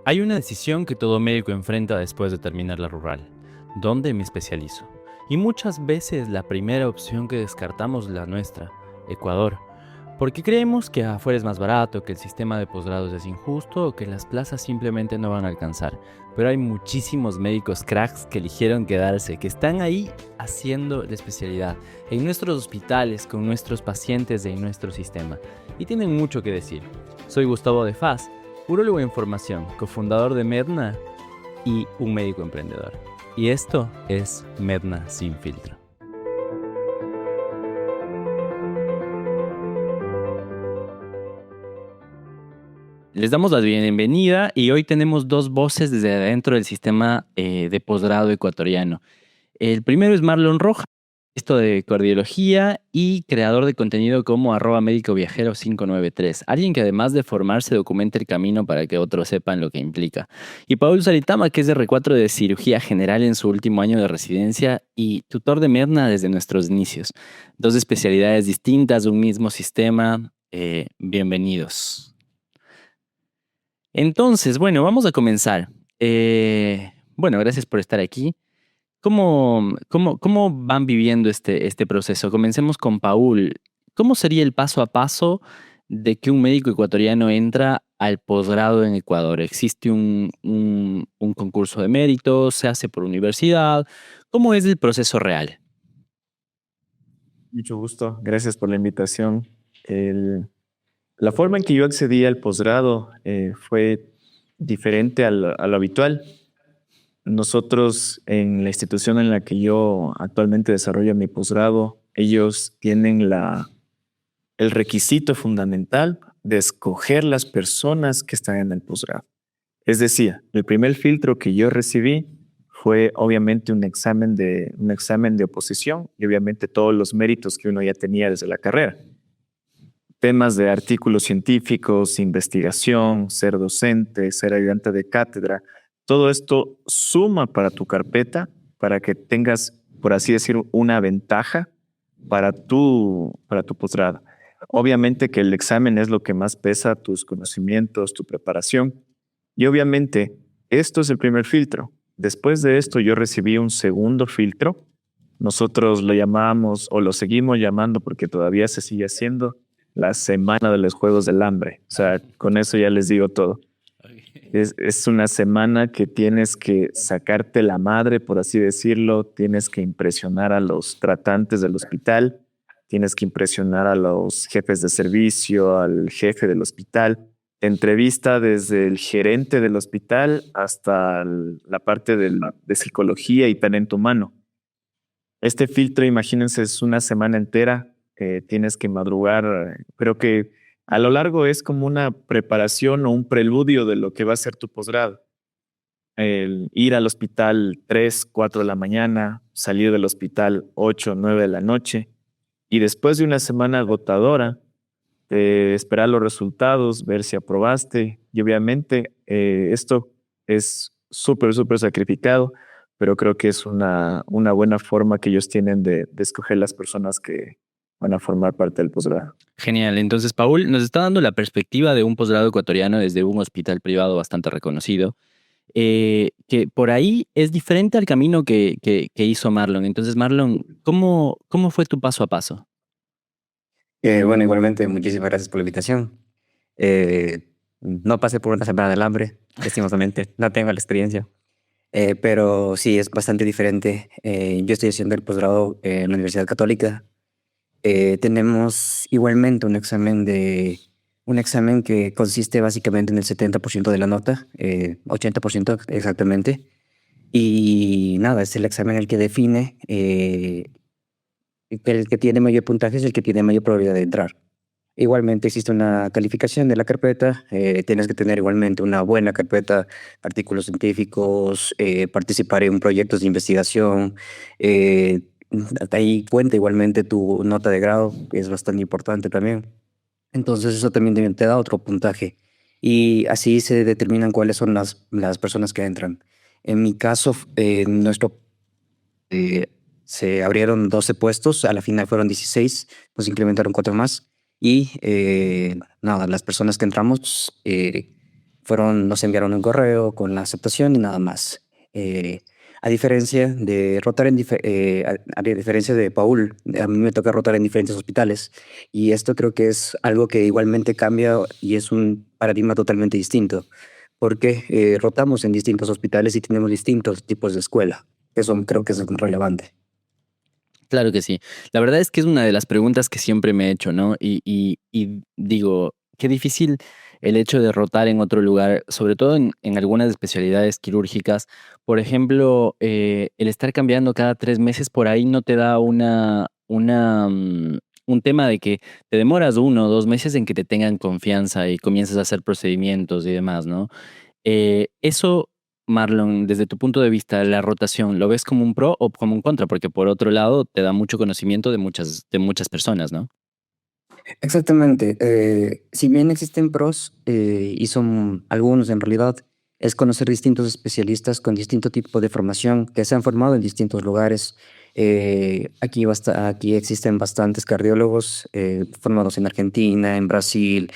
Hay una decisión que todo médico enfrenta después de terminar la rural. ¿Dónde me especializo? Y muchas veces la primera opción que descartamos es la nuestra, Ecuador. Porque creemos que afuera es más barato, que el sistema de posgrados es injusto o que las plazas simplemente no van a alcanzar. Pero hay muchísimos médicos cracks que eligieron quedarse, que están ahí haciendo la especialidad, en nuestros hospitales, con nuestros pacientes de nuestro sistema. Y tienen mucho que decir. Soy Gustavo de Faz, urólogo en formación, cofundador de Medna y un médico emprendedor. Y esto es Medna Sin Filtro. Les damos la bienvenida y hoy tenemos dos voces desde adentro del sistema de posgrado ecuatoriano. El primero es Marlon Rojas, esto de cardiología y creador de contenido como @médicoviajero593. Alguien que además de formarse documenta el camino para que otros sepan lo que implica. Y Paul Saritama, que es de R4 de cirugía general en su último año de residencia y tutor de Medna desde nuestros inicios. Dos especialidades distintas, un mismo sistema. Bienvenidos. Entonces, bueno, vamos a comenzar. Bueno, gracias por estar aquí. ¿Cómo van viviendo este proceso? Comencemos con Paul. ¿Cómo sería el paso a paso de que un médico ecuatoriano entra al posgrado en Ecuador? ¿Existe un concurso de méritos? ¿Se hace por universidad? ¿Cómo es el proceso real? Mucho gusto, gracias por la invitación. La forma en que yo accedí al posgrado fue diferente a lo habitual. Nosotros en la institución en la que yo actualmente desarrollo mi posgrado, ellos tienen el requisito fundamental de escoger las personas que están en el posgrado. Es decir, el primer filtro que yo recibí fue obviamente un examen de oposición y obviamente todos los méritos que uno ya tenía desde la carrera. Temas de artículos científicos, investigación, ser docente, ser ayudante de cátedra, todo esto suma para tu carpeta para que tengas, por así decir, una ventaja para tu posgrado. Obviamente que el examen es lo que más pesa, tus conocimientos, tu preparación. Y obviamente esto es el primer filtro. Después de esto yo recibí un segundo filtro. Nosotros lo llamamos o lo seguimos llamando porque todavía se sigue haciendo la semana de los Juegos del Hambre. O sea, con eso ya les digo todo. Es una semana que tienes que sacarte la madre, por así decirlo, tienes que impresionar a los tratantes del hospital, tienes que impresionar a los jefes de servicio, al jefe del hospital. Te entrevista desde el gerente del hospital hasta la parte de psicología y talento humano. Este filtro, imagínense, es una semana entera, tienes que madrugar, creo que a lo largo es como una preparación o un preludio de lo que va a ser tu posgrado. El ir al hospital 3, 4 de la mañana, salir del hospital 8, 9 de la noche y después de una semana agotadora, esperar los resultados, ver si aprobaste y obviamente esto es súper, súper sacrificado, pero creo que es una buena forma que ellos tienen de escoger las personas que van a formar parte del posgrado. Genial. Entonces, Paul nos está dando la perspectiva de un posgrado ecuatoriano desde un hospital privado bastante reconocido. Que por ahí es diferente al camino que hizo Marlon. Entonces, Marlon, ¿cómo fue tu paso a paso? Bueno, igualmente, muchísimas gracias por la invitación. No pasé por una semana del hambre, lastimosamente, no tengo la experiencia, pero sí, es bastante diferente. Yo estoy haciendo el posgrado en la Universidad Católica. Tenemos igualmente un examen que consiste básicamente en el 70% de la nota, 80% exactamente, y nada, es el examen el que define el que tiene mayor puntaje es el que tiene mayor probabilidad de entrar. Igualmente existe una calificación de la carpeta, tienes que tener igualmente una buena carpeta, artículos científicos, participar en proyectos de investigación, eh, ahí cuenta igualmente tu nota de grado, que es bastante importante también. Entonces eso también te da otro puntaje y así se determinan cuáles son las personas que entran. En mi caso, eh, se abrieron 12 puestos, a la final fueron 16, nos incrementaron 4 más y nada, las personas que entramos Nos enviaron un correo con la aceptación y nada más. A diferencia de a diferencia de Paul, a mí me toca rotar en diferentes hospitales y esto creo que es algo que igualmente cambia y es un paradigma totalmente distinto, porque rotamos en distintos hospitales y tenemos distintos tipos de escuela. Eso creo que es relevante. Claro que sí. La verdad es que es una de las preguntas que siempre me he hecho, ¿no? Y digo, qué difícil el hecho de rotar en otro lugar, sobre todo en algunas especialidades quirúrgicas. Por ejemplo, el estar cambiando cada 3 meses por ahí no te da un tema de que te demoras 1 o 2 meses en que te tengan confianza y comiences a hacer procedimientos y demás, ¿no? Eso, Marlon, desde tu punto de vista, la rotación, ¿lo ves como un pro o como un contra? Porque por otro lado, te da mucho conocimiento de muchas personas, ¿no? Exactamente. Si bien existen pros, y son algunos en realidad, es conocer distintos especialistas con distinto tipo de formación que se han formado en distintos lugares. Aquí existen bastantes cardiólogos formados en Argentina, en Brasil,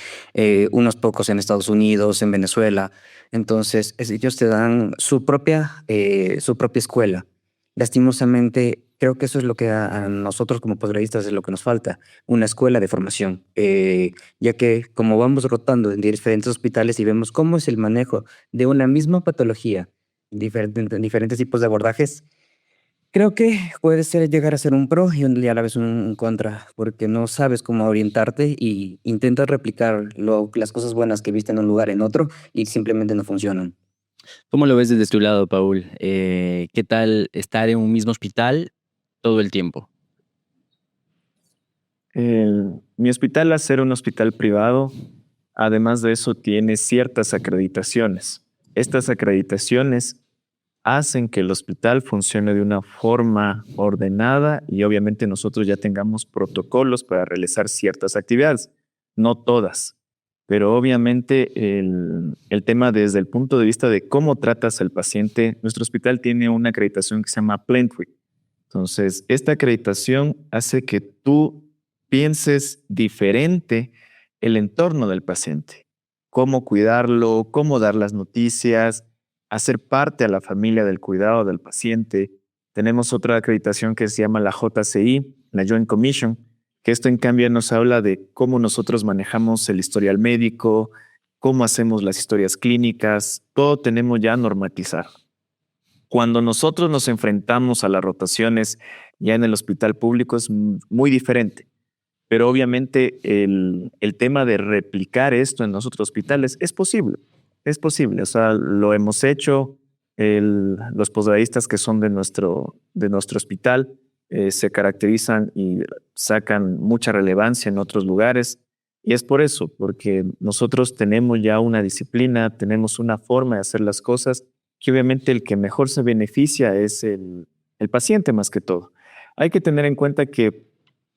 unos pocos en Estados Unidos, en Venezuela. Entonces, ellos te dan su propia escuela. Lastimosamente, creo que eso es lo que a nosotros como posgradistas es lo que nos falta, una escuela de formación, ya que como vamos rotando en diferentes hospitales y vemos cómo es el manejo de una misma patología, en diferentes tipos de abordajes, creo que puede llegar a ser un pro y a la vez un contra, porque no sabes cómo orientarte y intentas replicar las cosas buenas que viste en un lugar en otro y simplemente no funcionan. ¿Cómo lo ves desde tu lado, Paul? ¿Qué tal estar en un mismo hospital todo el tiempo? Mi hospital, al ser un hospital privado, además de eso, tiene ciertas acreditaciones. Estas acreditaciones hacen que el hospital funcione de una forma ordenada y obviamente nosotros ya tengamos protocolos para realizar ciertas actividades, no todas, pero obviamente el tema desde el punto de vista de cómo tratas al paciente, nuestro hospital tiene una acreditación que se llama Plentry. Entonces, esta acreditación hace que tú pienses diferente el entorno del paciente, cómo cuidarlo, cómo dar las noticias, hacer parte a la familia del cuidado del paciente. Tenemos otra acreditación que se llama la JCI, la Joint Commission, que esto en cambio nos habla de cómo nosotros manejamos el historial médico, cómo hacemos las historias clínicas, todo tenemos ya normatizado. Cuando nosotros nos enfrentamos a las rotaciones ya en el hospital público es muy diferente, pero obviamente el tema de replicar esto en los otros hospitales es posible, o sea, lo hemos hecho, los posgradistas que son de nuestro hospital se caracterizan y sacan mucha relevancia en otros lugares, y es por eso, porque nosotros tenemos ya una disciplina, tenemos una forma de hacer las cosas que obviamente el que mejor se beneficia es el paciente más que todo. Hay que tener en cuenta que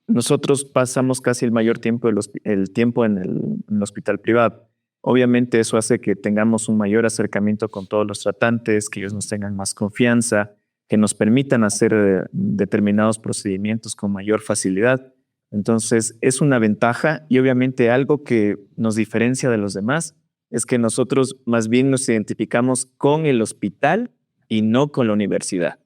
nosotros pasamos casi el mayor tiempo el tiempo en el hospital privado. Obviamente eso hace que tengamos un mayor acercamiento con todos los tratantes, que ellos nos tengan más confianza, que nos permitan hacer determinados procedimientos con mayor facilidad. Entonces es una ventaja y obviamente algo que nos diferencia de los demás es que nosotros más bien nos identificamos con el hospital y no con la universidad,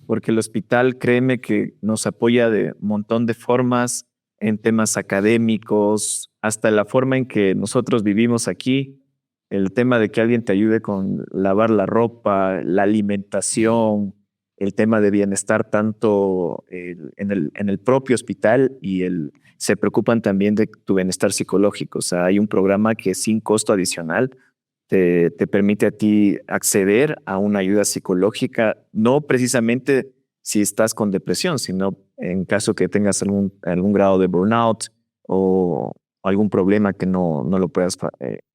porque el hospital, créeme que nos apoya de un montón de formas en temas académicos, hasta la forma en que nosotros vivimos aquí, el tema de que alguien te ayude con lavar la ropa, la alimentación, el tema de bienestar tanto en el propio hospital se preocupan también de tu bienestar psicológico. O sea, hay un programa que sin costo adicional te permite a ti acceder a una ayuda psicológica, no precisamente si estás con depresión, sino en caso que tengas algún grado de burnout o algún problema que no lo puedas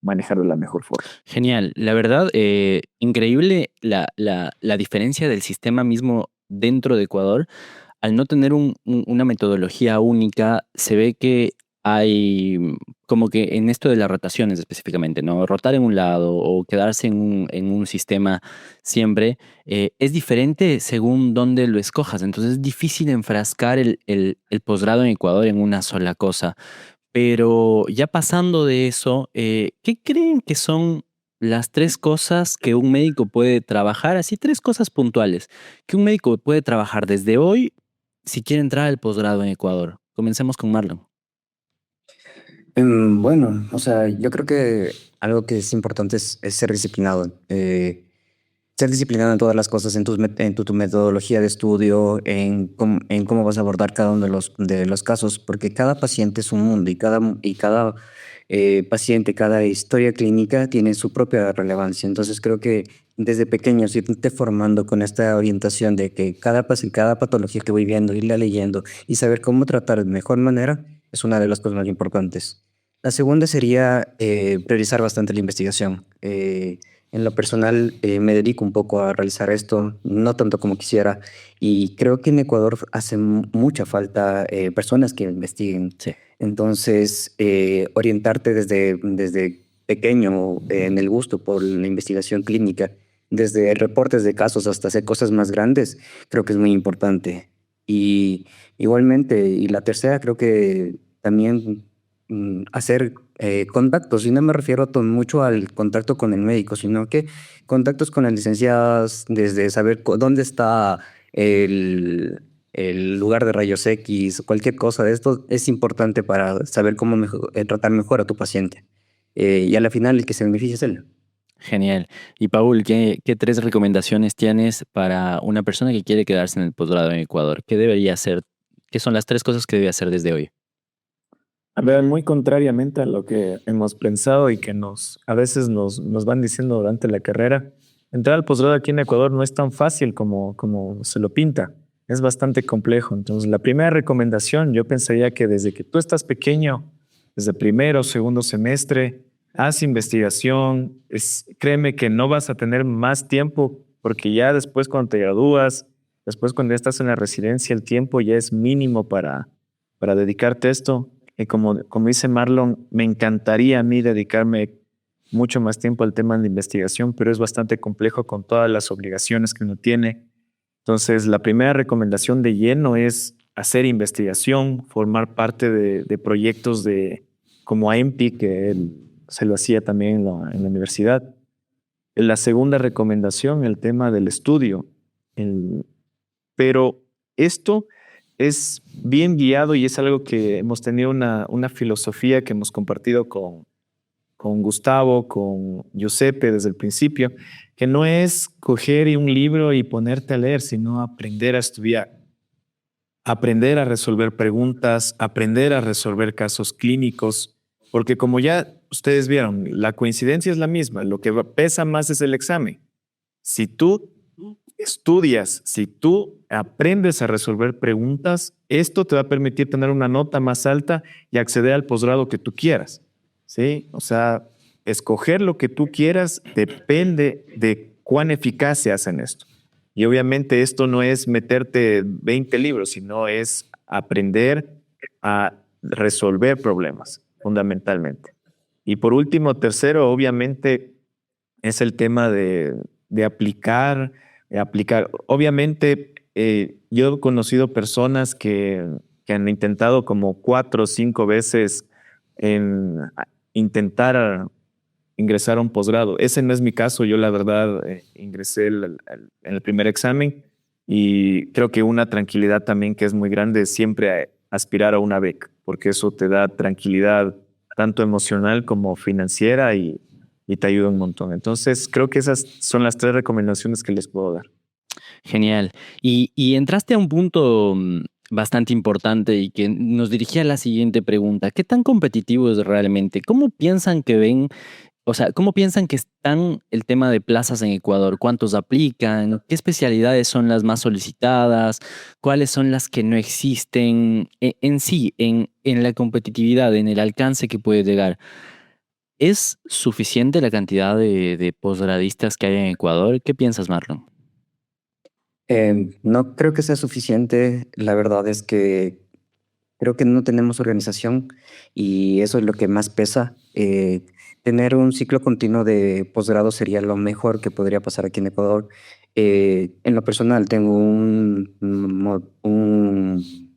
manejar de la mejor forma. Genial. La verdad, increíble la diferencia del sistema mismo dentro de Ecuador. Al no tener una metodología única, se ve que hay como que en esto de las rotaciones específicamente, ¿no? Rotar en un lado o quedarse en un sistema siempre es diferente según dónde lo escojas. Entonces es difícil enfrascar el posgrado en Ecuador en una sola cosa. Pero ya pasando de eso, ¿qué creen que son las tres cosas que un médico puede trabajar, así tres cosas puntuales, que un médico puede trabajar desde hoy si quiere entrar al posgrado en Ecuador. Comencemos con Marlon. Bueno, o sea, yo creo que algo que es importante es ser disciplinado. Ser disciplinado en todas las cosas, en tu metodología de estudio, en cómo vas a abordar cada uno de los casos, porque cada paciente es un mundo y cada paciente, cada historia clínica tiene su propia relevancia. Entonces creo que desde pequeño irte formando con esta orientación de que cada patología que voy viendo, irla leyendo y saber cómo tratar de mejor manera es una de las cosas más importantes. La segunda sería priorizar bastante la investigación. En lo personal, me dedico un poco a realizar esto, no tanto como quisiera, y creo que en Ecuador hace mucha falta personas que investiguen. Sí. Entonces, orientarte desde pequeño en el gusto por la investigación clínica, desde reportes de casos hasta hacer cosas más grandes, creo que es muy importante. Y igualmente, y la tercera, creo que también hacer contactos, y no me refiero mucho al contacto con el médico, sino que contactos con las licenciadas, desde saber dónde está el lugar de rayos X, cualquier cosa de esto es importante para saber cómo tratar mejor a tu paciente. Y a la final el que se beneficia es él. Genial. Y Paul, ¿qué tres recomendaciones tienes para una persona que quiere quedarse en el posgrado en Ecuador? ¿Qué debería hacer? ¿Qué son las tres cosas que debe hacer desde hoy? A ver, muy contrariamente a lo que hemos pensado y que a veces nos van diciendo durante la carrera, entrar al posgrado aquí en Ecuador no es tan fácil como se lo pinta. Es bastante complejo. Entonces, la primera recomendación, yo pensaría que desde que tú estás pequeño, desde primero, segundo semestre, haz investigación. Créeme que no vas a tener más tiempo porque ya después cuando te gradúas, después cuando ya estás en la residencia, el tiempo ya es mínimo para dedicarte a esto. Como dice Marlon, me encantaría a mí dedicarme mucho más tiempo al tema de investigación, pero es bastante complejo con todas las obligaciones que uno tiene. Entonces, la primera recomendación de lleno es hacer investigación, formar parte de proyectos como AEMPI, que él se lo hacía también en la universidad. La segunda recomendación, el tema del estudio. Pero esto es bien guiado y es algo que hemos tenido una filosofía que hemos compartido con Gustavo, con Giuseppe desde el principio, que no es coger un libro y ponerte a leer, sino aprender a estudiar, aprender a resolver preguntas, aprender a resolver casos clínicos, porque como ya ustedes vieron, la coincidencia es la misma, lo que pesa más es el examen. Si tú estudias, si tú aprendes a resolver preguntas, esto te va a permitir tener una nota más alta y acceder al posgrado que tú quieras. ¿Sí? O sea, escoger lo que tú quieras depende de cuán eficaz seas en esto. Y obviamente esto no es meterte 20 libros, sino es aprender a resolver problemas, fundamentalmente. Y por último, tercero, obviamente, es el tema de aplicar. Obviamente, yo he conocido personas que han intentado como 4 o 5 veces en intentar ingresar a un posgrado. Ese no es mi caso. Yo, la verdad, ingresé en el primer examen y creo que una tranquilidad también que es muy grande es siempre aspirar a una beca, porque eso te da tranquilidad tanto emocional como financiera y te ayuda un montón. Entonces, creo que esas son las tres recomendaciones que les puedo dar. Genial. Y entraste a un punto bastante importante y que nos dirigía a la siguiente pregunta. ¿Qué tan competitivo es realmente? ¿Cómo piensan que ven, o sea, cómo piensan que están el tema de plazas en Ecuador? ¿Cuántos aplican? ¿Qué especialidades son las más solicitadas? ¿Cuáles son las que no existen? En sí, en la competitividad, en el alcance que puede llegar. ¿Es suficiente la cantidad de posgradistas que hay en Ecuador? ¿Qué piensas, Marlon? No creo que sea suficiente. La verdad es que creo que no tenemos organización y eso es lo que más pesa. Tener un ciclo continuo de posgrado sería lo mejor que podría pasar aquí en Ecuador. En lo personal, tengo un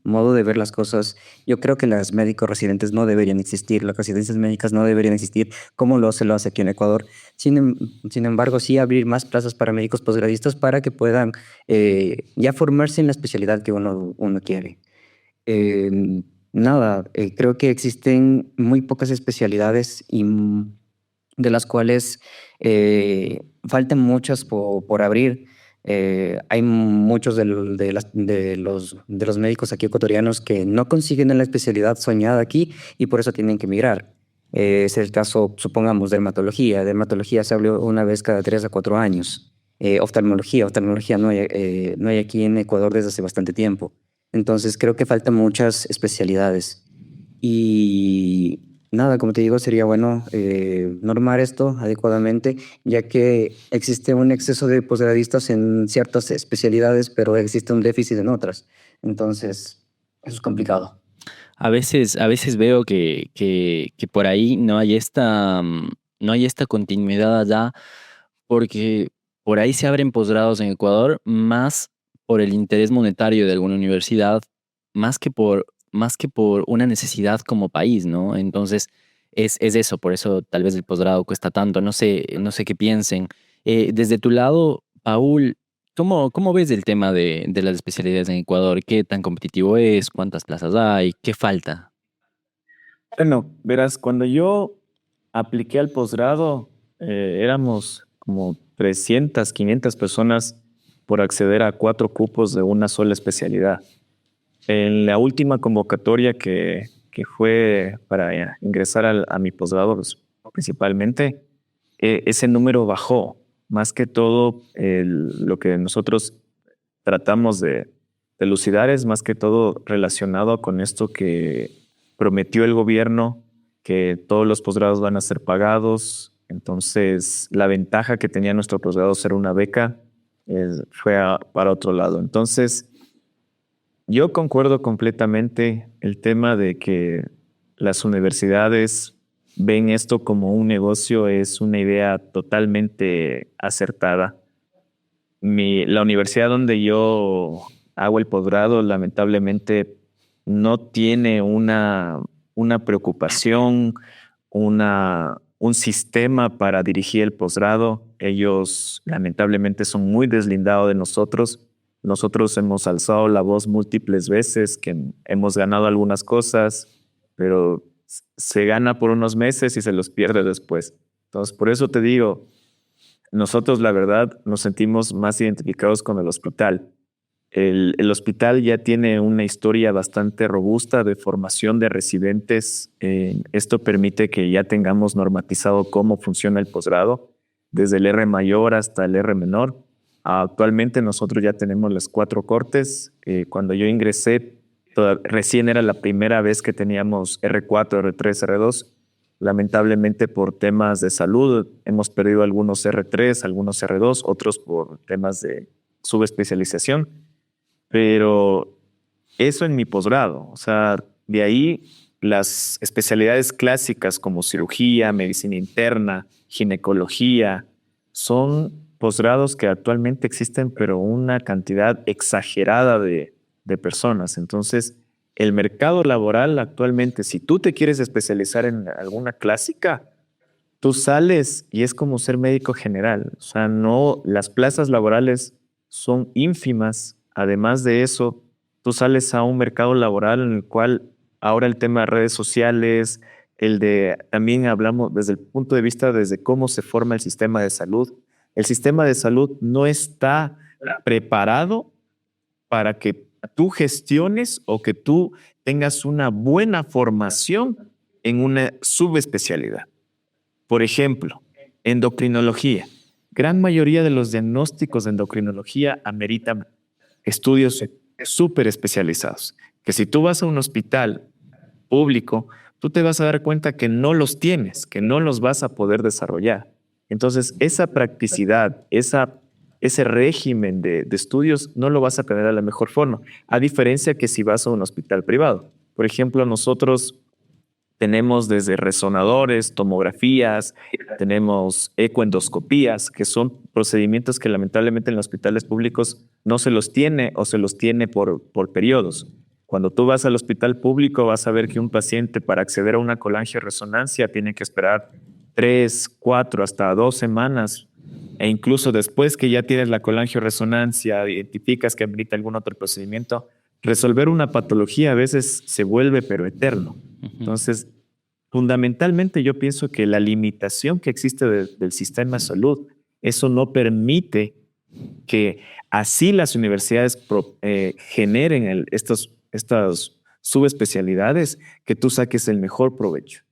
modo de ver las cosas. Yo creo que las médicos residentes no deberían existir, las residencias médicas no deberían existir como se lo hace aquí en Ecuador. Sin, em- Sin embargo, sí abrir más plazas para médicos posgradistas para que puedan ya formarse en la especialidad que uno quiere. Nada, creo que existen muy pocas especialidades de las cuales faltan muchas por abrir. Hay muchos de los médicos aquí ecuatorianos que no consiguen la especialidad soñada aquí y por eso tienen que emigrar. Es el caso, supongamos, dermatología. Dermatología se abre una vez cada 3 a 4 años. Oftalmología no hay aquí en Ecuador desde hace bastante tiempo. Entonces creo que faltan muchas especialidades. Y nada, como te digo, sería bueno normar esto adecuadamente, ya que existe un exceso de posgradistas en ciertas especialidades, pero existe un déficit en otras. Entonces, eso es complicado. A veces veo que por ahí no hay esta continuidad allá, porque por ahí se abren posgrados en Ecuador más por el interés monetario de alguna universidad, más que por una necesidad como país, ¿no? Entonces, es eso, por eso tal vez el posgrado cuesta tanto, no sé qué piensen. Desde tu lado, Paul, cómo ves el tema de las especialidades en Ecuador? ¿Qué tan competitivo es? ¿Cuántas plazas hay? ¿Qué falta? Bueno, verás, cuando yo apliqué al posgrado, éramos como 300, 500 personas por acceder a 4 cupos de una sola especialidad. En la última convocatoria que fue para ingresar a mi posgrado, pues, principalmente, ese número bajó. Más que todo, lo que nosotros tratamos de elucidar es más que todo relacionado con esto que prometió el gobierno, que todos los posgrados van a ser pagados. Entonces, la ventaja que tenía nuestro posgrado ser una beca fue para otro lado. Entonces, yo concuerdo completamente el tema de que las universidades ven esto como un negocio, es una idea totalmente acertada. La universidad donde yo hago el posgrado, lamentablemente, no tiene una preocupación, un sistema para dirigir el posgrado. Ellos, lamentablemente, son muy deslindados de nosotros. Nosotros hemos alzado la voz múltiples veces, que hemos ganado algunas cosas, pero se gana por unos meses y se los pierde después. Entonces, por eso te digo, nosotros, la verdad, nos sentimos más identificados con el hospital. El hospital ya tiene una historia bastante robusta de formación de residentes. Esto permite que ya tengamos normatizado cómo funciona el posgrado, desde el R mayor hasta el R menor. Actualmente nosotros ya tenemos las 4 cortes. Cuando yo ingresé, recién era la primera vez que teníamos R4, R3, R2. Lamentablemente por temas de salud hemos perdido algunos R3, algunos R2, otros por temas de subespecialización, pero eso en mi posgrado. O sea, de ahí las especialidades clásicas como cirugía, medicina interna, ginecología, son posgrados que actualmente existen, pero una cantidad exagerada de personas. Entonces, el mercado laboral actualmente, si tú te quieres especializar en alguna clásica, tú sales y es como ser médico general. O sea, no, las plazas laborales son ínfimas. Además de eso, tú sales a un mercado laboral en el cual ahora el tema de redes sociales, también hablamos desde el punto de vista desde cómo se forma el sistema de salud. El sistema de salud no está preparado para que tú gestiones o que tú tengas una buena formación en una subespecialidad. Por ejemplo, endocrinología. Gran mayoría de los diagnósticos de endocrinología ameritan estudios súper especializados, que si tú vas a un hospital público, tú te vas a dar cuenta que no los tienes, que no los vas a poder desarrollar. Entonces, esa practicidad, ese régimen de estudios no lo vas a tener a la mejor forma, a diferencia que si vas a un hospital privado. Por ejemplo, nosotros tenemos desde resonadores, tomografías, tenemos ecoendoscopías, que son procedimientos que lamentablemente en los hospitales públicos no se los tiene o se los tiene por periodos. Cuando tú vas al hospital público vas a ver que un paciente para acceder a una colangioresonancia tiene que esperar 3, 4, hasta 2 semanas. E incluso después que ya tienes la colangioresonancia, identificas que amerita algún otro procedimiento, resolver una patología a veces se vuelve pero eterno. Entonces, fundamentalmente yo pienso que la limitación que existe del sistema de salud, eso no permite que así las universidades generen estas subespecialidades, que tú saques el mejor provecho.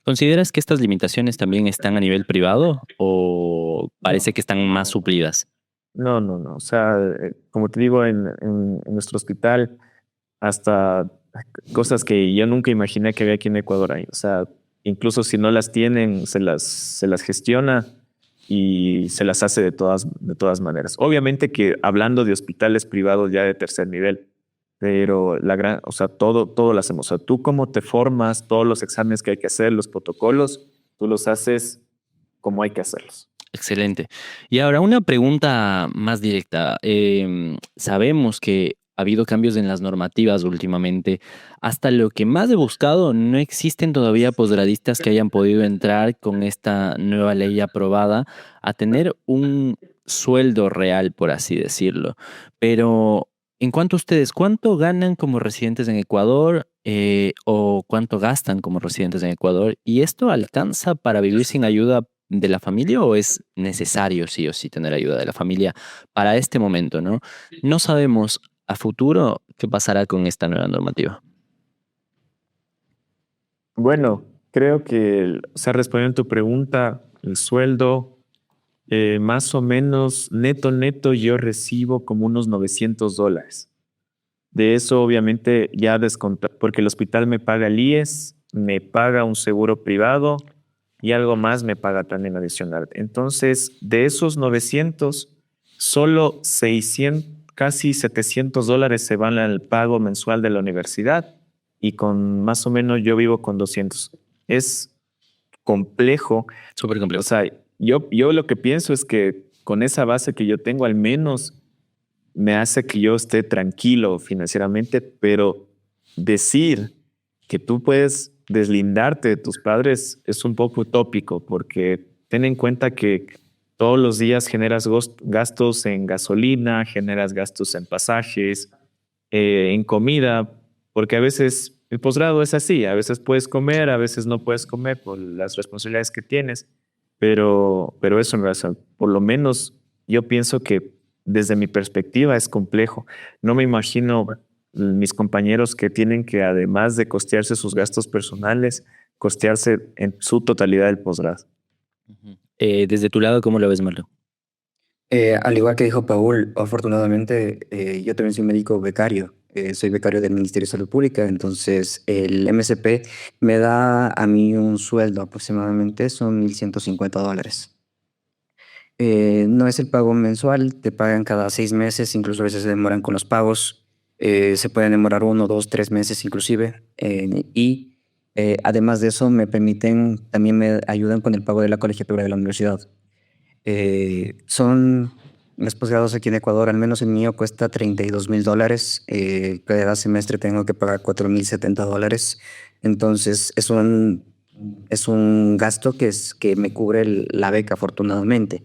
¿Consideras que estas limitaciones también están a nivel privado o parece No, que están más suplidas? no. O sea, como te digo, en nuestro hospital, hasta cosas que yo nunca imaginé que había aquí en Ecuador hay. O sea, incluso si no las tienen, se las gestiona y se las hace de todas maneras. Obviamente que hablando de hospitales privados ya de tercer nivel, pero o sea, todo lo hacemos. O sea, tú cómo te formas, todos los exámenes que hay que hacer, los protocolos, tú los haces como hay que hacerlos. Excelente. Y ahora una pregunta más directa. Sabemos que ha habido cambios en las normativas últimamente. Hasta lo que más he buscado, no existen todavía posgradistas que hayan podido entrar con esta nueva ley aprobada a tener un sueldo real, por así decirlo. Pero en cuanto a ustedes, ¿cuánto ganan como residentes en Ecuador o cuánto gastan como residentes en Ecuador? ¿Y esto alcanza para vivir sin ayuda de la familia o es necesario sí o sí tener ayuda de la familia para este momento, ¿no? No sabemos a futuro qué pasará con esta nueva normativa. Bueno, creo que, o sea, respondiendo a tu pregunta, el sueldo, más o menos neto, yo recibo como unos $900. De eso, obviamente, ya descontar, porque el hospital me paga el IES, me paga un seguro privado y algo más me paga también adicional. Entonces, de esos 900, solo 600, casi $700 se van al pago mensual de la universidad y con más o menos yo vivo con 200. Es complejo. Súper O complejo. sea, yo lo que pienso es que con esa base que yo tengo, al menos me hace que yo esté tranquilo financieramente, pero decir que tú puedes deslindarte de tus padres es un poco utópico, porque ten en cuenta que todos los días generas gastos en gasolina, generas gastos en pasajes, en comida, porque a veces el posgrado es así, a veces puedes comer, a veces no puedes comer por las responsabilidades que tienes, pero eso en razón, por lo menos yo pienso que desde mi perspectiva es complejo. No me imagino mis compañeros que tienen que, además de costearse sus gastos personales, costearse en su totalidad el posgrado. Ujú. Desde tu lado, ¿cómo lo ves, Marlo? Al igual que dijo Paul, afortunadamente yo también soy médico becario. Soy becario del Ministerio de Salud Pública, entonces el MSP me da a mí un sueldo aproximadamente, son $1,150. No es el pago mensual, te pagan cada 6 meses, incluso a veces se demoran con los pagos, se pueden demorar 1, 2, 3 meses inclusive, además de eso también me ayudan con el pago de la colegiatura de la universidad. Son los posgrados aquí en Ecuador, al menos el mío cuesta $32,000. Cada semestre tengo que pagar $4,070. Entonces es un gasto que me cubre la beca, afortunadamente.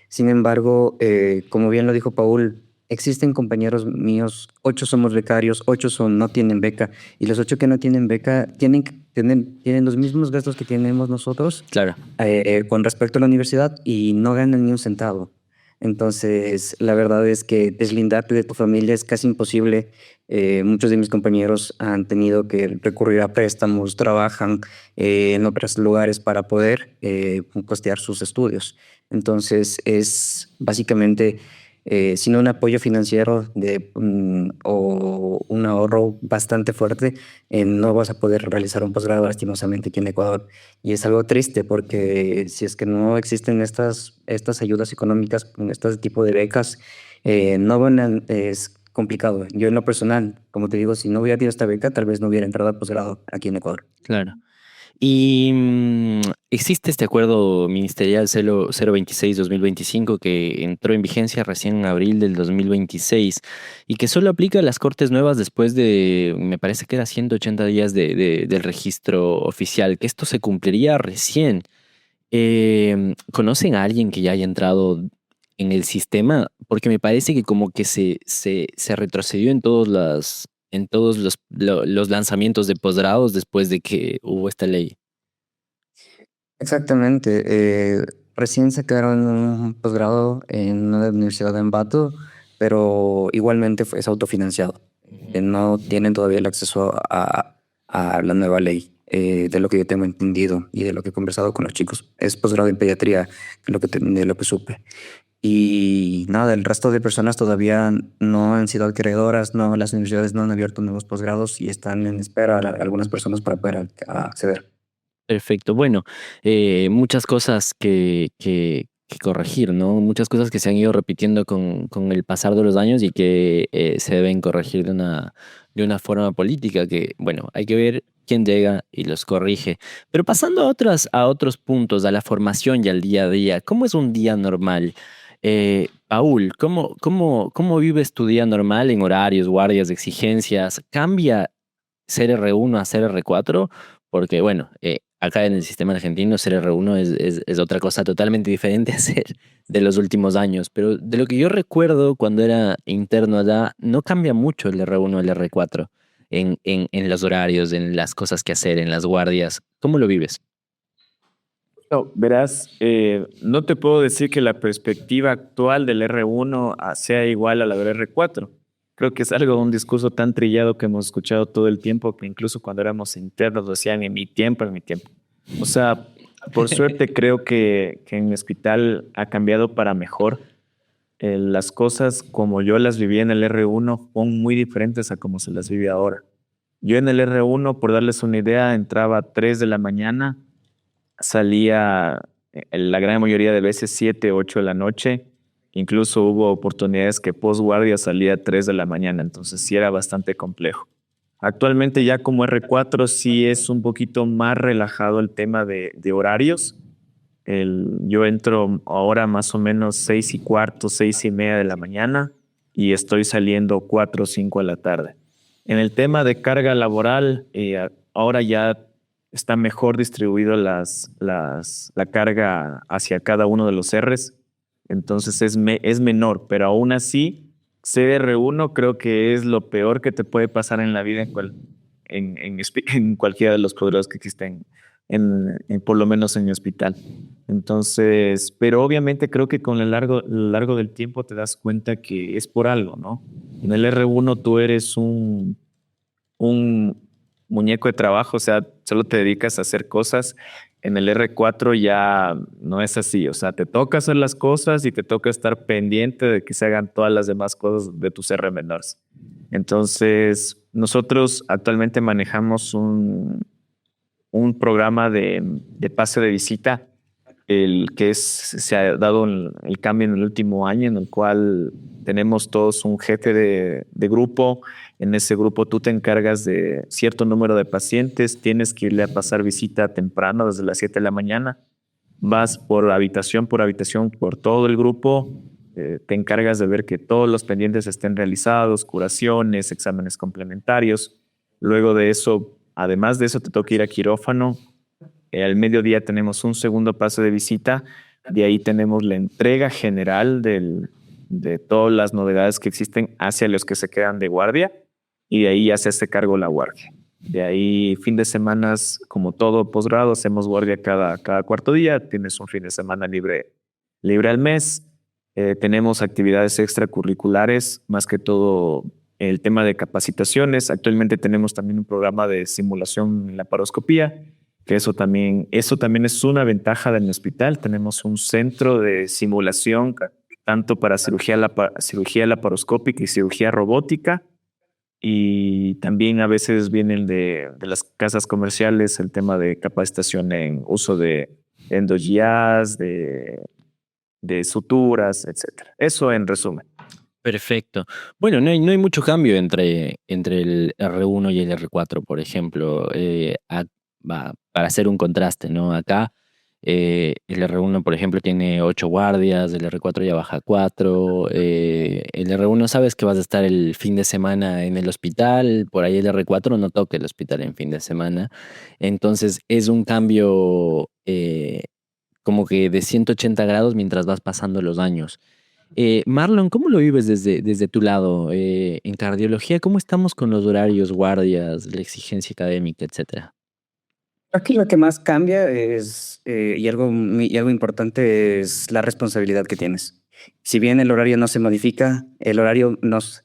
Sin embargo, como bien lo dijo Paul, existen compañeros míos, 8 somos becarios, 8 no tienen beca, y los 8 que no tienen beca tienen los mismos gastos que tenemos nosotros Claro. con respecto a la universidad y no ganan ni un centavo. Entonces, la verdad es que deslindarte de tu familia es casi imposible. Muchos de mis compañeros han tenido que recurrir a préstamos, trabajan en otros lugares para poder costear sus estudios. Entonces, es básicamente, sin un apoyo financiero o un ahorro bastante fuerte, no vas a poder realizar un posgrado lastimosamente aquí en Ecuador. Y es algo triste porque si es que no existen estas ayudas económicas, este tipo de becas, es complicado. Yo en lo personal, como te digo, si no hubiera tenido esta beca, tal vez no hubiera entrado al posgrado aquí en Ecuador. Claro. Y existe este acuerdo ministerial 026-2025 que entró en vigencia recién en abril del 2026 y que solo aplica a las cortes nuevas después de, me parece que era 180 días del registro oficial, que esto se cumpliría recién. ¿Conocen a alguien que ya haya entrado en el sistema? Porque me parece que como que se retrocedió en todos los lanzamientos de posgrados después de que hubo esta ley. Exactamente. Recién sacaron un posgrado en una universidad de Ambato, pero igualmente es autofinanciado. No tienen todavía el acceso a la nueva ley, de lo que yo tengo entendido y de lo que he conversado con los chicos. Es posgrado en pediatría, de lo que supe. Y nada, el resto de personas todavía no han sido acreedoras, no, las universidades no han abierto nuevos posgrados y están en espera algunas personas para poder acceder. Perfecto. Bueno, muchas cosas que corregir, ¿no? Muchas cosas que se han ido repitiendo con el pasar de los años y que se deben corregir de una forma política que, bueno, hay que ver quién llega y los corrige. Pero pasando a otros puntos, a la formación y al día a día, ¿cómo es un día normal? Paul, ¿cómo vives tu día normal en horarios, guardias, exigencias? ¿Cambia ser R1 a ser R4? Porque, bueno, acá en el sistema argentino ser R1 es otra cosa totalmente diferente a ser de los últimos años. Pero de lo que yo recuerdo cuando era interno allá, no cambia mucho el R1 al R4 en los horarios, en las cosas que hacer, en las guardias. ¿Cómo lo vives? No, verás, no te puedo decir que la perspectiva actual del R1 sea igual a la del R4. Creo que es algo, un discurso tan trillado que hemos escuchado todo el tiempo, que incluso cuando éramos internos decían en mi tiempo, en mi tiempo. O sea, por suerte creo que en mi hospital ha cambiado para mejor. Las cosas como yo las viví en el R1 son muy diferentes a como se las vive ahora. Yo en el R1, por darles una idea, entraba a 3 de la mañana, salía la gran mayoría de veces 7, 8 de la noche. Incluso hubo oportunidades que postguardia salía a 3 de la mañana, entonces sí era bastante complejo. Actualmente ya como R4 sí es un poquito más relajado el tema de horarios. Yo entro ahora más o menos 6:15, 6:30 de la mañana y estoy saliendo 4 o 5 de la tarde. En el tema de carga laboral, ahora ya está mejor distribuido la carga hacia cada uno de los Rs, entonces es menor, pero aún así, CR1 creo que es lo peor que te puede pasar en la vida en cualquiera de los posgrados que existen, por lo menos en mi hospital. Entonces, pero obviamente creo que con el largo del tiempo te das cuenta que es por algo, ¿no? En el R1 tú eres un muñeco de trabajo, o sea, solo te dedicas a hacer cosas. En el R4 ya no es así, o sea, te toca hacer las cosas y te toca estar pendiente de que se hagan todas las demás cosas de tus R menores. Entonces, nosotros actualmente manejamos un programa de pase de visita, se ha dado el cambio en el último año, en el cual tenemos todos un jefe de grupo. En ese grupo tú te encargas de cierto número de pacientes, tienes que irle a pasar visita temprano desde las 7 de la mañana, vas por habitación por todo el grupo, te encargas de ver que todos los pendientes estén realizados, curaciones, exámenes complementarios. Luego de eso, además de eso, te toca ir a quirófano. Al mediodía tenemos un segundo paso de visita, de ahí tenemos la entrega general de todas las novedades que existen hacia los que se quedan de guardia y de ahí ya se hace cargo la guardia. De ahí fin de semanas, como todo posgrado, hacemos guardia cada cuarto día, tienes un fin de semana libre al mes. Tenemos actividades extracurriculares, más que todo el tema de capacitaciones. Actualmente tenemos también un programa de simulación en laparoscopía, que eso también es una ventaja del hospital. Tenemos un centro de simulación tanto para cirugía laparoscópica y cirugía robótica. Y también a veces vienen de las casas comerciales el tema de capacitación en uso de endoguías, de suturas, etcétera. Eso en resumen. Perfecto. Bueno, no hay mucho cambio entre el R1 y el R4, por ejemplo. para hacer un contraste, ¿no? Acá el R1, por ejemplo, tiene 8 guardias, el R4 ya baja a 4, el R1 sabes que vas a estar el fin de semana en el hospital, por ahí el R4 no toca el hospital en fin de semana, entonces es un cambio como que de 180 grados mientras vas pasando los años. Marlon, ¿cómo lo vives desde tu lado? En cardiología, ¿cómo estamos con los horarios, guardias, la exigencia académica, etcétera? Aquí lo que más cambia es, y algo importante es la responsabilidad que tienes. Si bien el horario no se modifica, el horario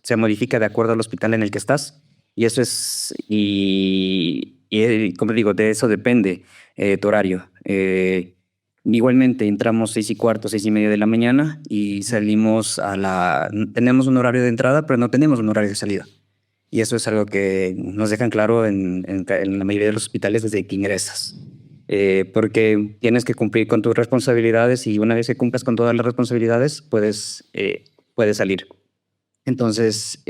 se modifica de acuerdo al hospital en el que estás. Y eso es, como digo, de eso depende tu horario. Igualmente entramos 6:15, 6:30 de la mañana y salimos tenemos un horario de entrada, pero no tenemos un horario de salida. Y eso es algo que nos dejan claro en la mayoría de los hospitales desde que ingresas. Porque tienes que cumplir con tus responsabilidades y una vez que cumplas con todas las responsabilidades, puedes salir. Entonces,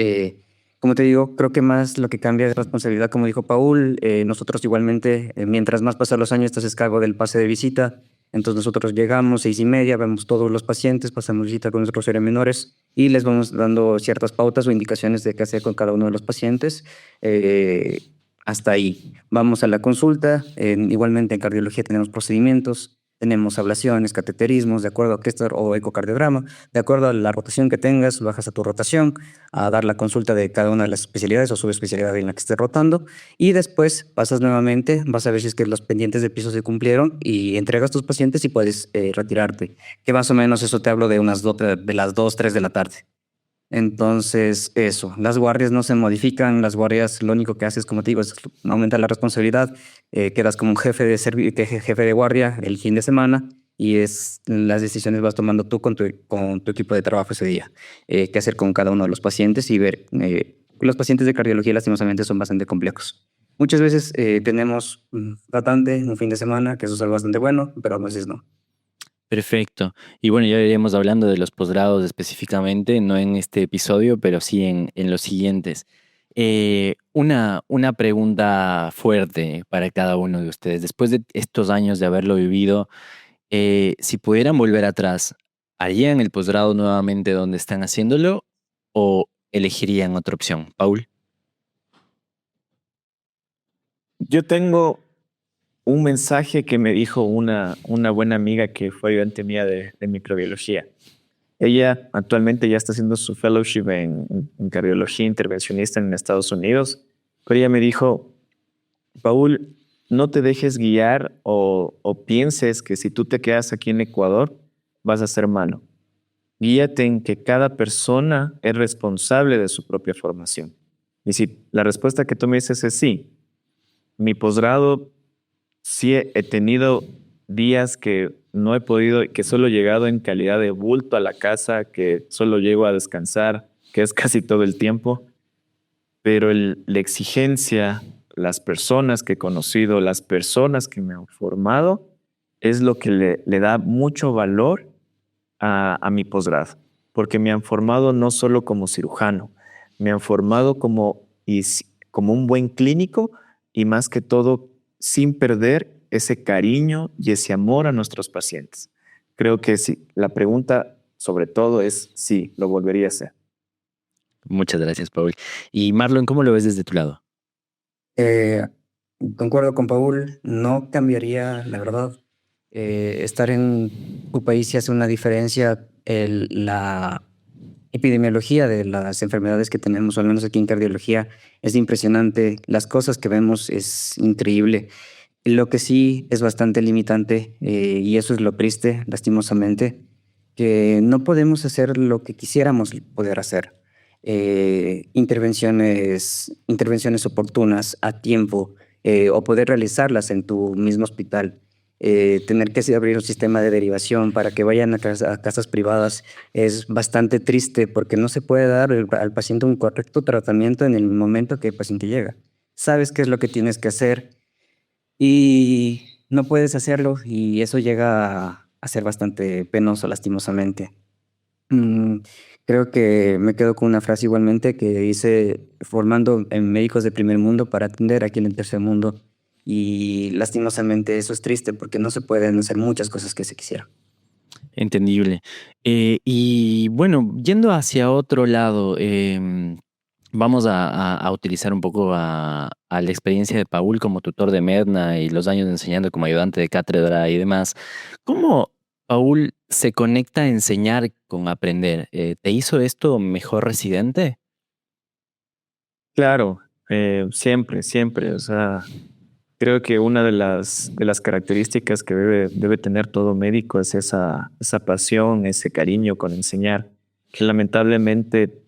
como te digo, creo que más lo que cambia es responsabilidad, como dijo Paul. Nosotros igualmente, mientras más pasan los años, te haces cargo del pase de visita. Entonces nosotros llegamos 6:30, vemos todos los pacientes, pasamos visita con nuestros seres menores y les vamos dando ciertas pautas o indicaciones de qué hacer con cada uno de los pacientes. Hasta ahí. Vamos a la consulta. Igualmente en cardiología tenemos procedimientos. Tenemos ablaciones, cateterismos, de acuerdo a qué o ecocardiograma, de acuerdo a la rotación que tengas, bajas a tu rotación, a dar la consulta de cada una de las especialidades o subespecialidad en la que estés rotando, y después pasas nuevamente, vas a ver si es que los pendientes de piso se cumplieron y entregas tus pacientes y puedes retirarte, que más o menos eso te hablo de de las 2, 3 de la tarde. Entonces, eso, las guardias no se modifican, las guardias lo único que haces, como te digo, es aumentar la responsabilidad, quedas como un jefe de guardia el fin de semana y las decisiones vas tomando tú con tu equipo de trabajo ese día, qué hacer con cada uno de los pacientes y ver, los pacientes de cardiología lastimosamente son bastante complejos. Muchas veces tenemos un tratante un fin de semana, que eso es algo bastante bueno, pero a veces no. Perfecto. Y bueno, ya iremos hablando de los posgrados específicamente, no en este episodio, pero sí en los siguientes. Una pregunta fuerte para cada uno de ustedes. Después de estos años de haberlo vivido, si pudieran volver atrás, ¿harían el posgrado nuevamente donde están haciéndolo o elegirían otra opción? Paul. Yo tengo un mensaje que me dijo una buena amiga que fue ayudante mía de microbiología. Ella actualmente ya está haciendo su fellowship en cardiología intervencionista en Estados Unidos, pero ella me dijo, Paul, no te dejes guiar o pienses que si tú te quedas aquí en Ecuador vas a ser malo. Guíate en que cada persona es responsable de su propia formación. Y si la respuesta que tú me dices es sí, mi posgrado sí he tenido días que no he podido, que solo he llegado en calidad de bulto a la casa, que solo llego a descansar, que es casi todo el tiempo, pero la exigencia, las personas que he conocido, las personas que me han formado, es lo que le da mucho valor a mi posgrado, porque me han formado no solo como cirujano, me han formado como un buen clínico y más que todo sin perder ese cariño y ese amor a nuestros pacientes. Creo que sí, la pregunta sobre todo es sí, lo volvería a hacer. Muchas gracias, Paul. Y Marlon, ¿cómo lo ves desde tu lado? Eh, Concuerdo con Paul, no cambiaría, la verdad. Estar en tu país sí hace una diferencia. La epidemiología de las enfermedades que tenemos, o al menos aquí en cardiología, es impresionante. Las cosas que vemos es increíble. Lo que sí es bastante limitante, y eso es lo triste, lastimosamente, que no podemos hacer lo que quisiéramos poder hacer. Intervenciones oportunas a tiempo, o poder realizarlas en tu mismo hospital. Tener que abrir un sistema de derivación para que vayan a casas privadas es bastante triste porque no se puede dar al paciente un correcto tratamiento en el momento que el paciente llega. Sabes qué es lo que tienes que hacer y no puedes hacerlo y eso llega a ser bastante penoso, lastimosamente. Mm, Creo que me quedo con una frase igualmente que dice, formando en médicos de primer mundo para atender aquí en el tercer mundo. Y lastimosamente eso es triste porque no se pueden hacer muchas cosas que se quisieran. Entendible. Y bueno, yendo hacia otro lado, vamos a utilizar un poco a la experiencia de Paul como tutor de Medna y los años enseñando como ayudante de cátedra y demás. ¿Cómo Paul se conecta a enseñar con aprender? ¿Te hizo esto mejor residente? Claro, siempre, siempre. O sea, creo que una de las características que debe tener todo médico es esa pasión, ese cariño con enseñar, que lamentablemente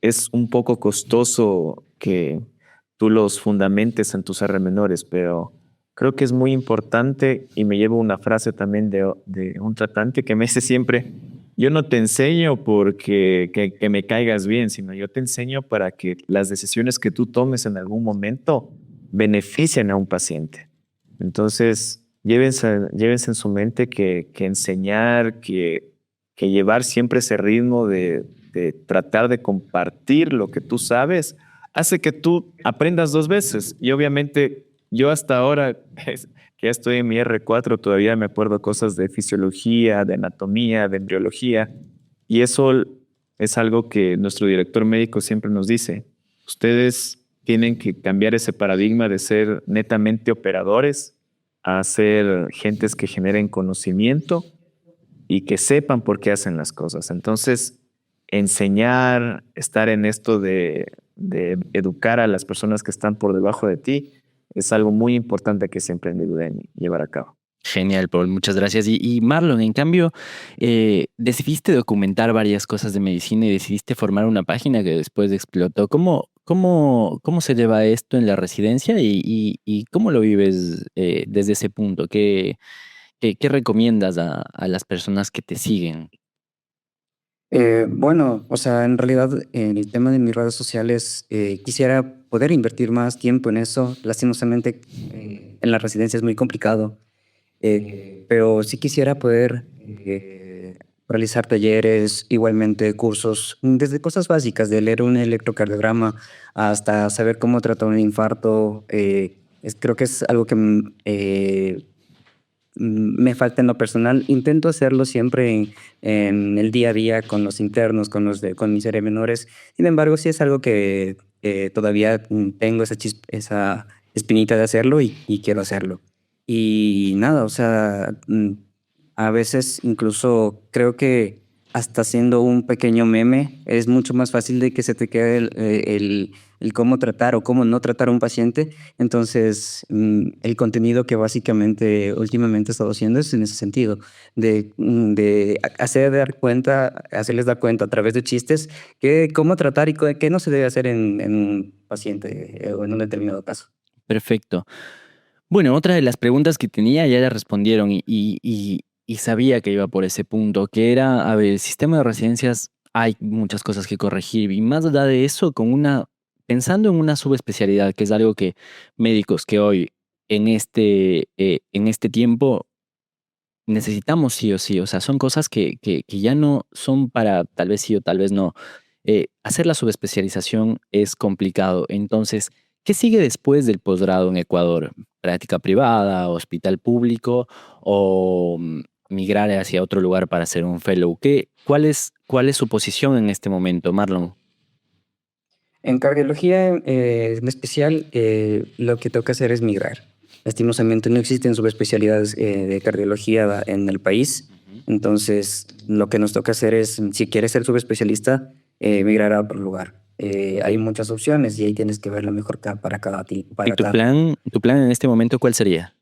es un poco costoso que tú los fundamentes en tus R menores, pero creo que es muy importante y me llevo una frase también de un tratante que me dice siempre, yo no te enseño porque que me caigas bien, sino yo te enseño para que las decisiones que tú tomes en algún momento beneficien a un paciente. Entonces, llévense en su mente que enseñar, que llevar siempre ese ritmo de tratar de compartir lo que tú sabes, hace que tú aprendas dos veces. Y obviamente yo hasta ahora, que ya estoy en mi R4, todavía me acuerdo cosas de fisiología, de anatomía, de embriología. Y eso es algo que nuestro director médico siempre nos dice. Ustedes tienen que cambiar ese paradigma de ser netamente operadores a ser gentes que generen conocimiento y que sepan por qué hacen las cosas. Entonces, enseñar, estar en esto de educar a las personas que están por debajo de ti, es algo muy importante que siempre deben llevar a cabo. Genial, Paul, muchas gracias. Y Marlon, en cambio, decidiste documentar varias cosas de medicina y decidiste formar una página que después explotó. ¿Cómo se lleva esto en la residencia y cómo lo vives desde ese punto? ¿Qué recomiendas a las personas que te siguen? Bueno, o sea, en realidad en el tema de mis redes sociales quisiera poder invertir más tiempo en eso. Lastimosamente en la residencia es muy complicado, pero sí quisiera poder realizar talleres, igualmente cursos, desde cosas básicas, de leer un electrocardiograma hasta saber cómo tratar un infarto. Creo que es algo que me falta en lo personal. Intento hacerlo siempre en el día a día con los internos, con mis seres menores. Sin embargo, sí es algo que todavía tengo esa espinita de hacerlo y quiero hacerlo. Y nada, o sea, a veces incluso creo que hasta siendo un pequeño meme es mucho más fácil de que se te quede el cómo tratar o cómo no tratar a un paciente. Entonces, el contenido que básicamente últimamente he estado haciendo es en ese sentido, de hacerles dar cuenta a través de chistes que cómo tratar y qué no se debe hacer en un paciente o en un determinado caso. Perfecto. Bueno, otra de las preguntas que tenía ya la respondieron y sabía que iba por ese punto, que era, a ver, el sistema de residencias hay muchas cosas que corregir y más allá de eso, pensando en una subespecialidad, que es algo que médicos que hoy en este tiempo necesitamos sí o sí, o sea, son cosas que ya no son para tal vez sí o tal vez no. Hacer la subespecialización es complicado. Entonces, ¿qué sigue después del posgrado en Ecuador? ¿Práctica privada, hospital público o migrar hacia otro lugar para ser un fellow? ¿Cuál es su posición en este momento, Marlon? En cardiología, en especial, lo que toca hacer es migrar. Lastimosamente no existen subespecialidades de cardiología en el país, entonces lo que nos toca hacer es, si quieres ser subespecialista, migrar a otro lugar. Hay muchas opciones y ahí tienes que ver lo mejor para ¿Y para cada. tu plan en este momento cuál sería?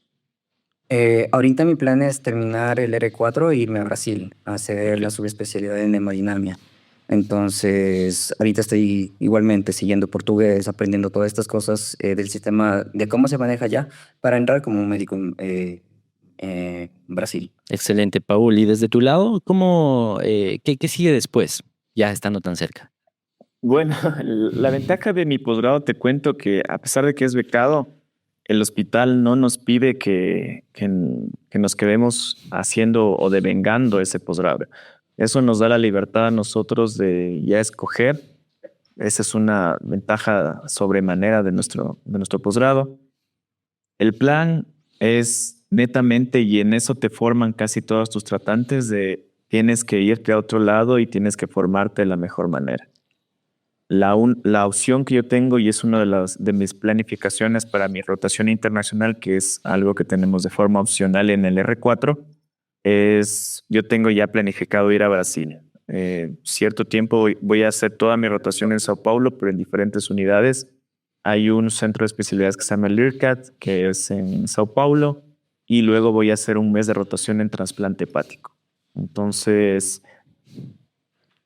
Ahorita mi plan es terminar el R4 e irme a Brasil a hacer la subespecialidad en hemodinamia. Entonces, ahorita estoy igualmente siguiendo portugués, aprendiendo todas estas cosas del sistema, de cómo se maneja allá, para entrar como un médico en Brasil. Excelente, Paul. Y desde tu lado, qué sigue después, ya estando tan cerca? Bueno, la ventaja de mi posgrado, te cuento que a pesar de que es becado, el hospital no nos pide que nos quedemos haciendo o devengando ese posgrado. Eso nos da la libertad a nosotros de ya escoger. Esa es una ventaja sobremanera de nuestro posgrado. El plan es netamente, y en eso te forman casi todos tus tratantes, de tienes que irte a otro lado y tienes que formarte de la mejor manera. La opción que yo tengo, y es una de mis planificaciones para mi rotación internacional, que es algo que tenemos de forma opcional en el R4, es yo tengo ya planificado ir a Brasil. Cierto tiempo voy a hacer toda mi rotación en Sao Paulo, pero en diferentes unidades. Hay un centro de especialidades que se llama LIRCAT, que es en Sao Paulo, y luego voy a hacer un mes de rotación en trasplante hepático. Entonces,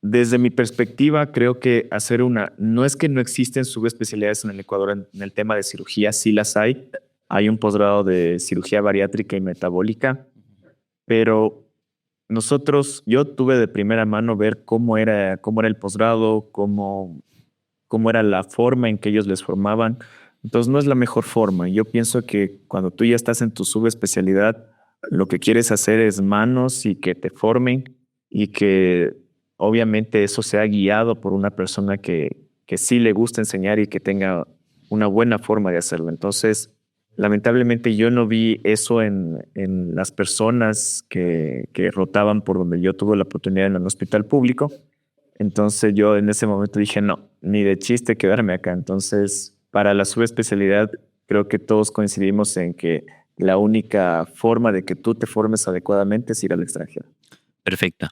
desde mi perspectiva, creo que no es que no existen subespecialidades en el Ecuador en el tema de cirugía, sí las hay. Hay un posgrado de cirugía bariátrica y metabólica, pero yo tuve de primera mano ver cómo era el posgrado, cómo era la forma en que ellos les formaban. Entonces no es la mejor forma. Yo pienso que cuando tú ya estás en tu subespecialidad, lo que quieres hacer es manos y que te formen y que obviamente eso sea guiado por una persona que sí le gusta enseñar y que tenga una buena forma de hacerlo. Entonces, lamentablemente yo no vi eso en las personas que rotaban por donde yo tuve la oportunidad en el hospital público. Entonces yo en ese momento dije, no, ni de chiste quedarme acá. Entonces, para la subespecialidad, creo que todos coincidimos en que la única forma de que tú te formes adecuadamente es ir al extranjero. Perfecto.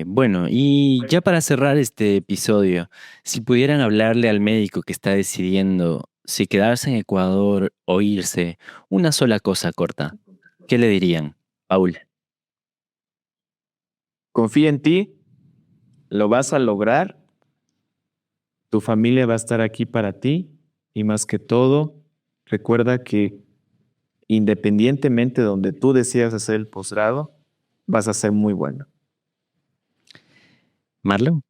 Bueno, y ya para cerrar este episodio, si pudieran hablarle al médico que está decidiendo si quedarse en Ecuador o irse, una sola cosa corta, ¿qué le dirían, Paul? Confía en ti, lo vas a lograr, tu familia va a estar aquí para ti y más que todo, recuerda que independientemente de donde tú decidas hacer el posgrado, vas a ser muy bueno. ¿Marlon?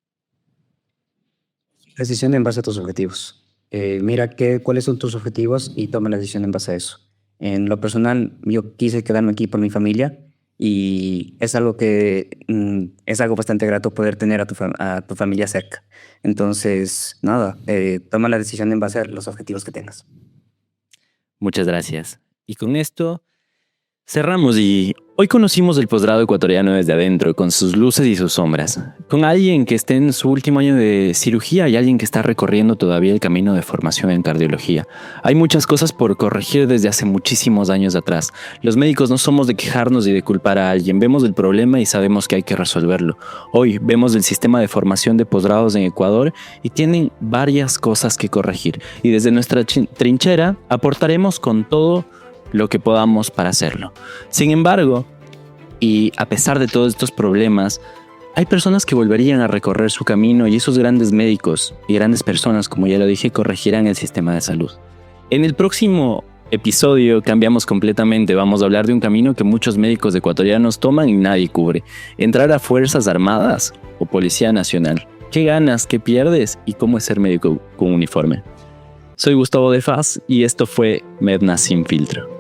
La decisión en base a tus objetivos. Mira cuáles son tus objetivos y toma la decisión en base a eso. En lo personal, yo quise quedarme aquí por mi familia y es algo es algo bastante grato poder tener a tu familia cerca. Entonces, nada, toma la decisión en base a los objetivos que tengas. Muchas gracias. Y con esto cerramos y hoy conocimos el posgrado ecuatoriano desde adentro, con sus luces y sus sombras, con alguien que esté en su último año de cirugía y alguien que está recorriendo todavía el camino de formación en cardiología. Hay muchas cosas por corregir desde hace muchísimos años atrás. Los médicos no somos de quejarnos y de culpar a alguien, vemos el problema y sabemos que hay que resolverlo. Hoy vemos el sistema de formación de posgrados en Ecuador y tienen varias cosas que corregir, y desde nuestra trinchera aportaremos con todo lo que podamos para hacerlo. Sin embargo, y a pesar de todos estos problemas, hay personas que volverían a recorrer su camino y esos grandes médicos y grandes personas, como ya lo dije, corregirán el sistema de salud. En el próximo episodio cambiamos completamente. Vamos a hablar de un camino que muchos médicos ecuatorianos toman y nadie cubre: entrar a Fuerzas Armadas o Policía Nacional. ¿Qué ganas, qué pierdes y cómo es ser médico con uniforme? Soy Gustavo de Faz y esto fue Medna Sin Filtro.